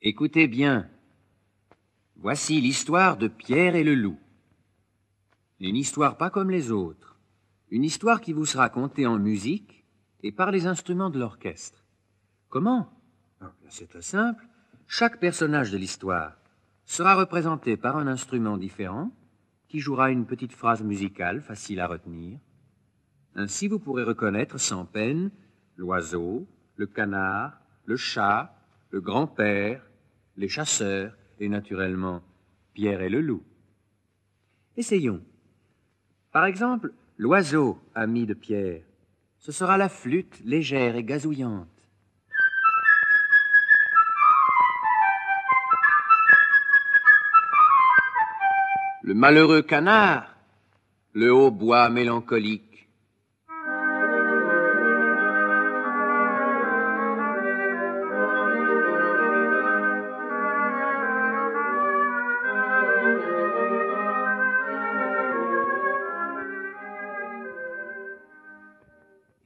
Écoutez bien. Voici l'histoire de Pierre et le loup. Une histoire pas comme les autres. Une histoire qui vous sera contée en musique et par les instruments de l'orchestre. Comment? C'est très simple. Chaque personnage de l'histoire sera représenté par un instrument différent qui jouera une petite phrase musicale facile à retenir. Ainsi, vous pourrez reconnaître sans peine l'oiseau, le canard, le chat, le grand-père, les chasseurs et naturellement Pierre et le loup. Essayons. Par exemple, l'oiseau, ami de Pierre, ce sera la flûte légère et gazouillante. Le malheureux canard, le hautbois mélancolique.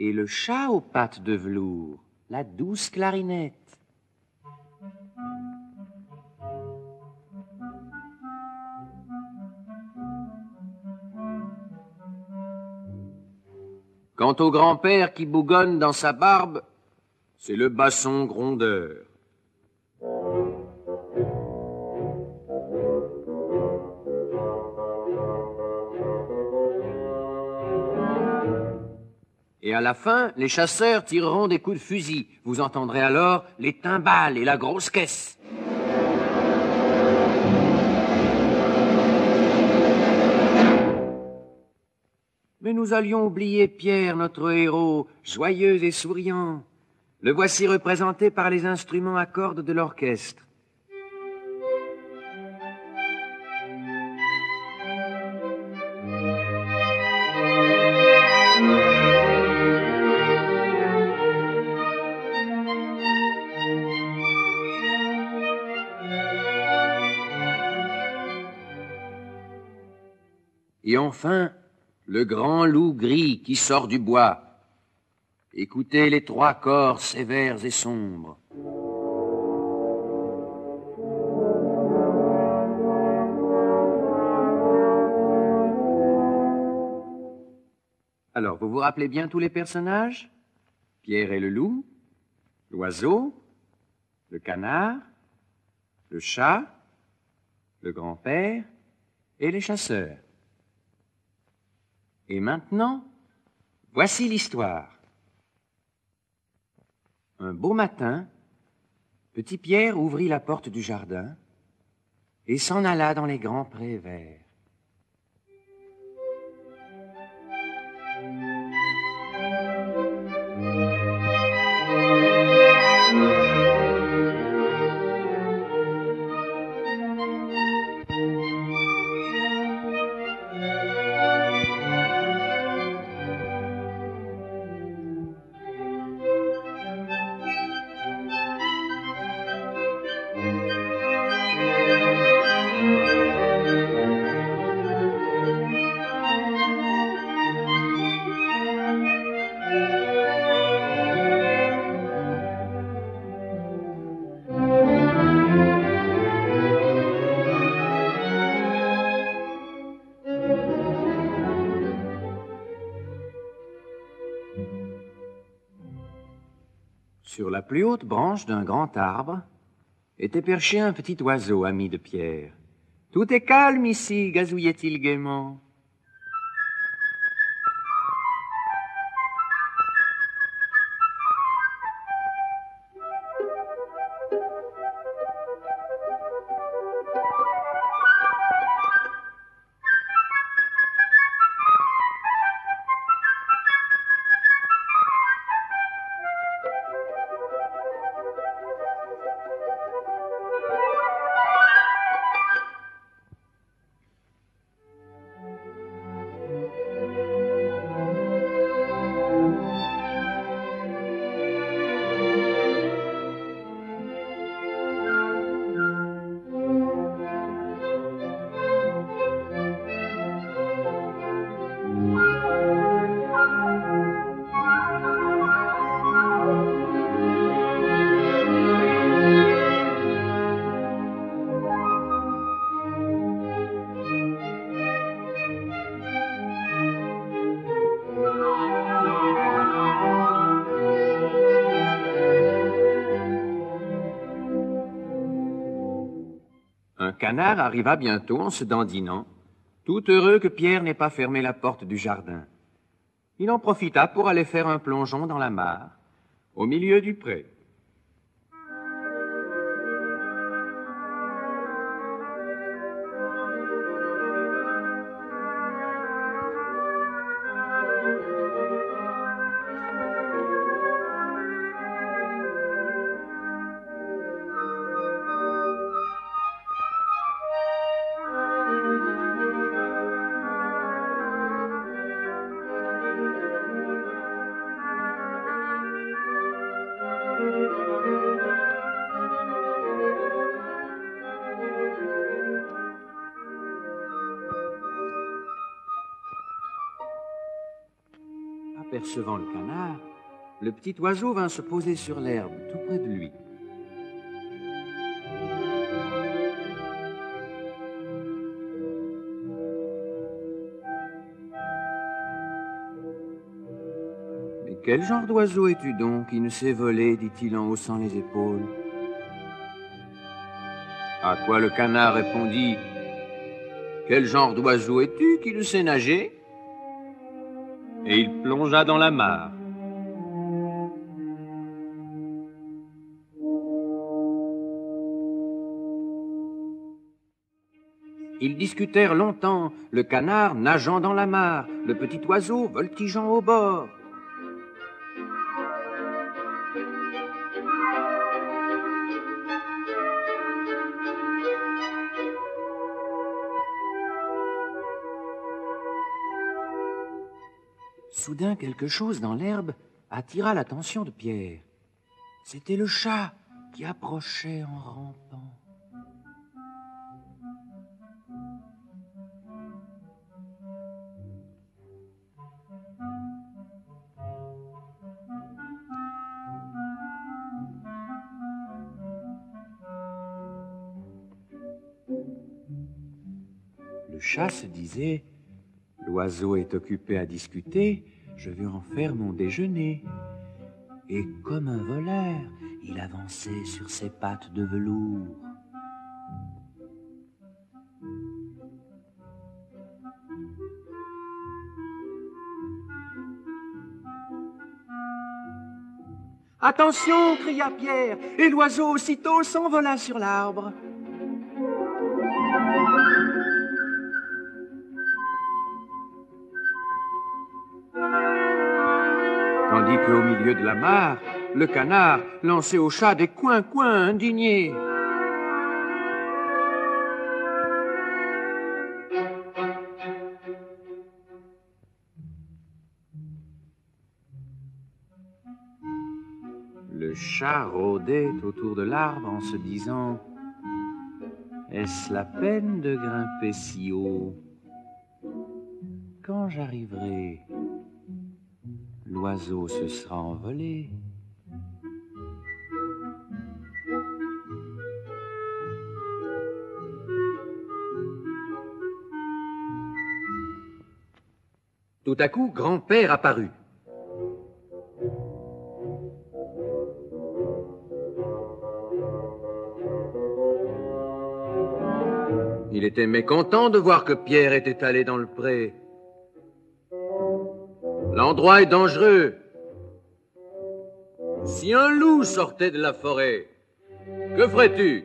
Et le chat aux pattes de velours, la douce clarinette. Quant au grand-père qui bougonne dans sa barbe, c'est le basson grondeur. Et à la fin, les chasseurs tireront des coups de fusil. Vous entendrez alors les timbales et la grosse caisse. Mais nous allions oublier Pierre, notre héros, joyeux et souriant. Le voici représenté par les instruments à cordes de l'orchestre. Et enfin, le grand loup gris qui sort du bois. Écoutez les trois corps sévères et sombres. Alors, vous vous rappelez bien tous les personnages? Pierre et le loup, l'oiseau, le canard, le chat, le grand-père et les chasseurs. Et maintenant, voici l'histoire. Un beau matin, petit Pierre ouvrit la porte du jardin et s'en alla dans les grands prés verts. Sur la plus haute branche d'un grand arbre était perché un petit oiseau ami de Pierre. « Tout est calme ici » gazouillait-il gaiement. canard arriva bientôt en se dandinant, tout heureux que Pierre n'ait pas fermé la porte du jardin. Il en profita pour aller faire un plongeon dans la mare, au milieu du pré. Apercevant le canard, le petit oiseau vint se poser sur l'herbe tout près de lui. « Mais quel genre d'oiseau es-tu donc qui ne sait voler ?» dit-il en haussant les épaules. À quoi le canard répondit: « Quel genre d'oiseau es-tu qui ne sait nager ?» Et il plongea dans la mare. Ils discutèrent longtemps, le canard nageant dans la mare, le petit oiseau voltigeant au bord. Soudain, quelque chose dans l'herbe attira l'attention de Pierre. C'était le chat qui approchait en rampant. Le chat se disait: « L'oiseau est occupé à discuter, je vais en faire mon déjeuner. » Et comme un voleur, il avançait sur ses pattes de velours. « Attention !» cria Pierre, et l'oiseau aussitôt s'envola sur l'arbre. Tandis qu'au milieu de la mare, le canard lançait au chat des coins-coins indignés. Le chat rôdait autour de l'arbre en se disant: « Est-ce la peine de grimper si haut? Quand j'arriverai, l'oiseau se sera envolé. » Tout à coup, grand-père apparut. Il était mécontent de voir que Pierre était allé dans le pré. « L'endroit est dangereux. Si un loup sortait de la forêt, que ferais-tu »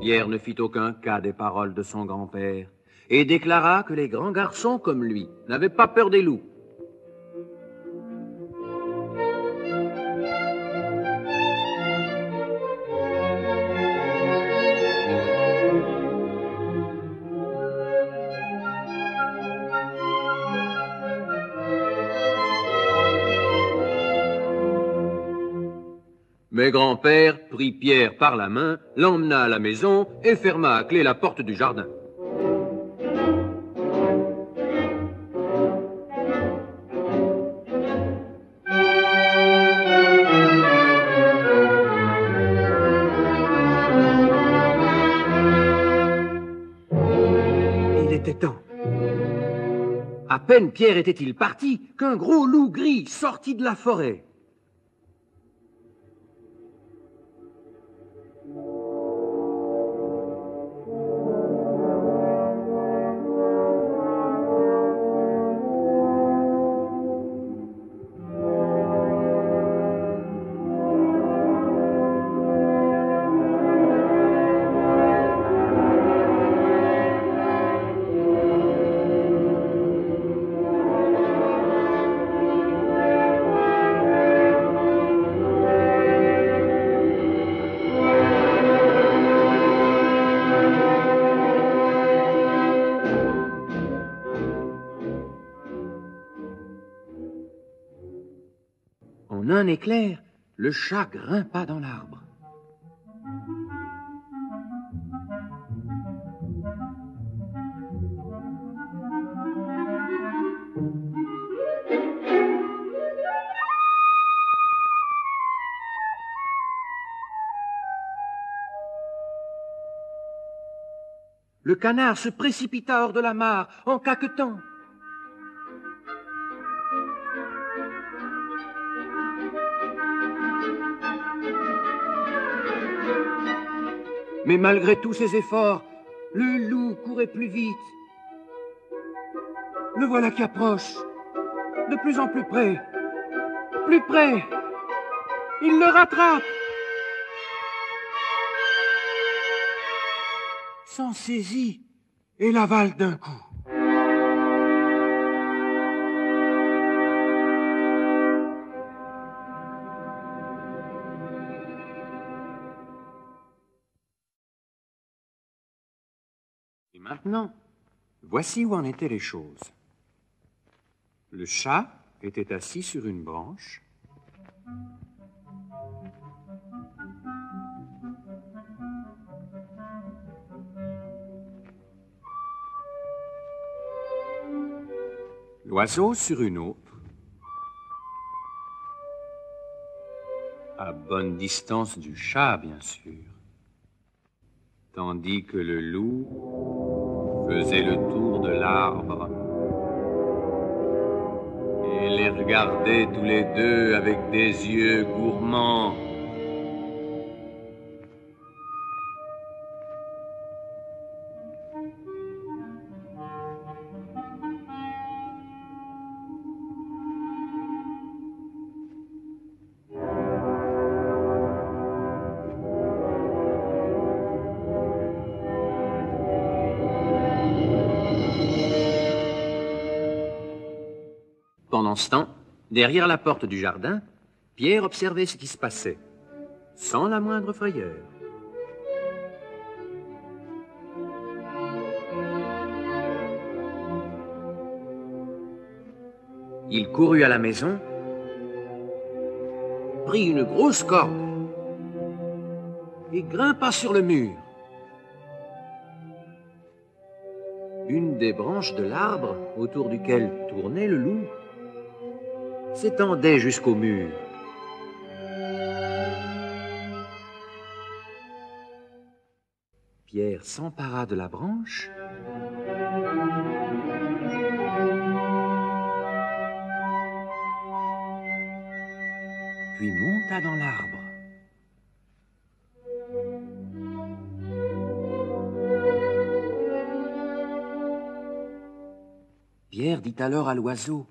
Pierre ne fit aucun cas des paroles de son grand-père et déclara que les grands garçons comme lui n'avaient pas peur des loups. Mais grand-père prit Pierre par la main, l'emmena à la maison et ferma à clé la porte du jardin. Il était temps. À peine Pierre était-il parti qu'un gros loup gris sortit de la forêt. En un éclair, le chat grimpa dans l'arbre. Le canard se précipita hors de la mare en caquetant. Mais malgré tous ses efforts, le loup courait plus vite. Le voilà qui approche, de plus en plus près. Plus près. Il le rattrape. S'en saisit et l'avale d'un coup. Et maintenant, voici où en étaient les choses. Le chat était assis sur une branche. L'oiseau sur une autre. À bonne distance du chat, bien sûr. Tandis que le loup faisait le tour de l'arbre et les regardait tous les deux avec des yeux gourmands. Pendant ce temps, derrière la porte du jardin, Pierre observait ce qui se passait, sans la moindre frayeur. Il courut à la maison, prit une grosse corde et grimpa sur le mur. Une des branches de l'arbre autour duquel tournait le loup s'étendait jusqu'au mur. Pierre s'empara de la branche puis monta dans l'arbre. Pierre dit alors à l'oiseau: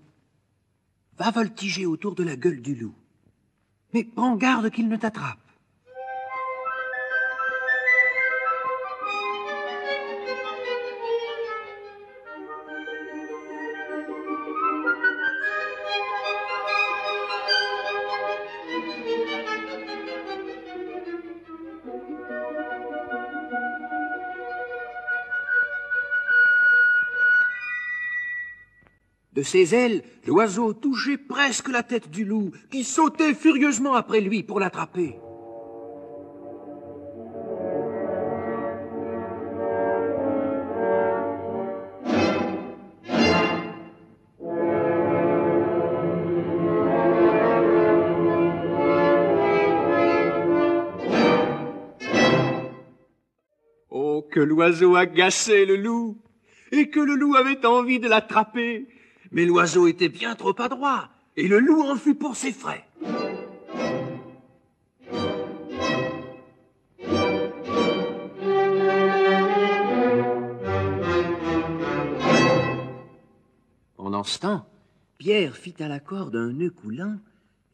« Va voltiger autour de la gueule du loup, mais prends garde qu'il ne t'attrape. » De ses ailes, l'oiseau touchait presque la tête du loup, qui sautait furieusement après lui pour l'attraper. Oh, que l'oiseau agaçait le loup, et que le loup avait envie de l'attraper. Mais l'oiseau était bien trop adroit, et le loup en fut pour ses frais. Pendant ce temps, Pierre fit à la corde un nœud coulant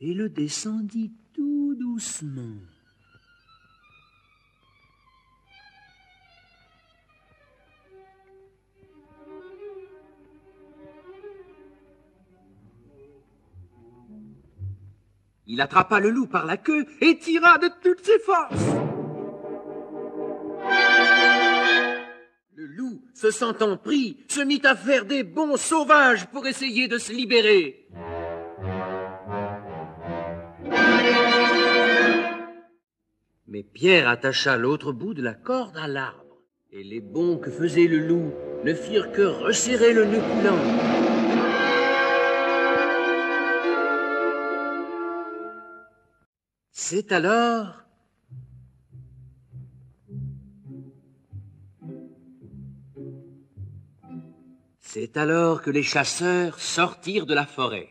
et le descendit tout doucement. Il attrapa le loup par la queue et tira de toutes ses forces. Le loup, se sentant pris, se mit à faire des bonds sauvages pour essayer de se libérer. Mais Pierre attacha l'autre bout de la corde à l'arbre, et les bonds que faisait le loup ne firent que resserrer le nœud coulant. C'est alors que les chasseurs sortirent de la forêt.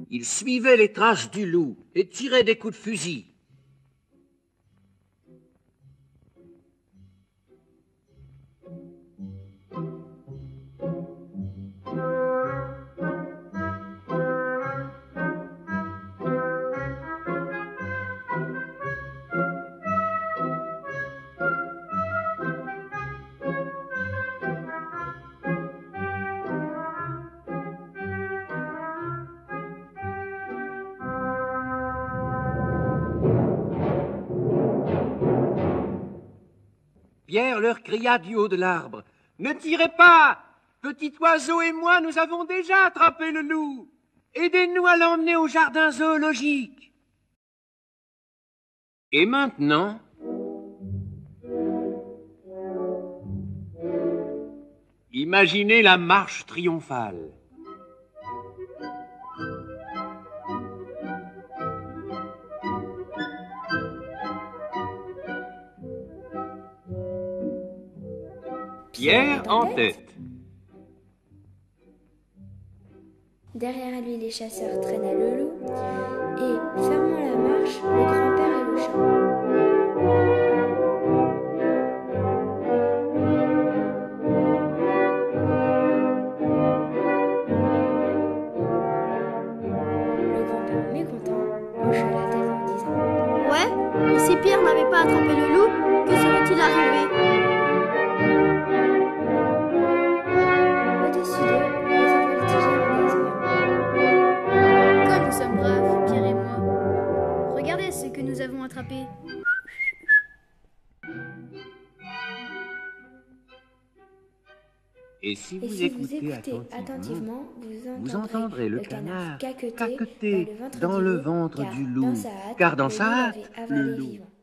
Ils suivaient les traces du loup et tiraient des coups de fusil. Pierre leur cria du haut de l'arbre. « Ne tirez pas! Petit oiseau et moi, nous avons déjà attrapé le loup. Aidez-nous à l'emmener au jardin zoologique. » Et maintenant, imaginez la marche triomphale. Pierre en tête. Derrière lui, les chasseurs traînaient le loup et, fermant la marche, le grand-père et le chat. Le grand-père, mécontent, hocha la tête en disant « Ouais, et si Pierre n'avait pas attrapé le loup, que serait-il arrivé ?» Au-dessus d'eux, les voltigeurs en gazouillant. Comme nous sommes braves, Pierre et moi. Regardez ce que nous avons attrapé. Et si Et vous si vous écoutez écoutez attentivement, vous entendrez le canard caqueter dans le ventre du loup, car dans sa hâte, car dans le sa hâte, loup le loup l'avait l'avait avalé avalé vivant. vivant.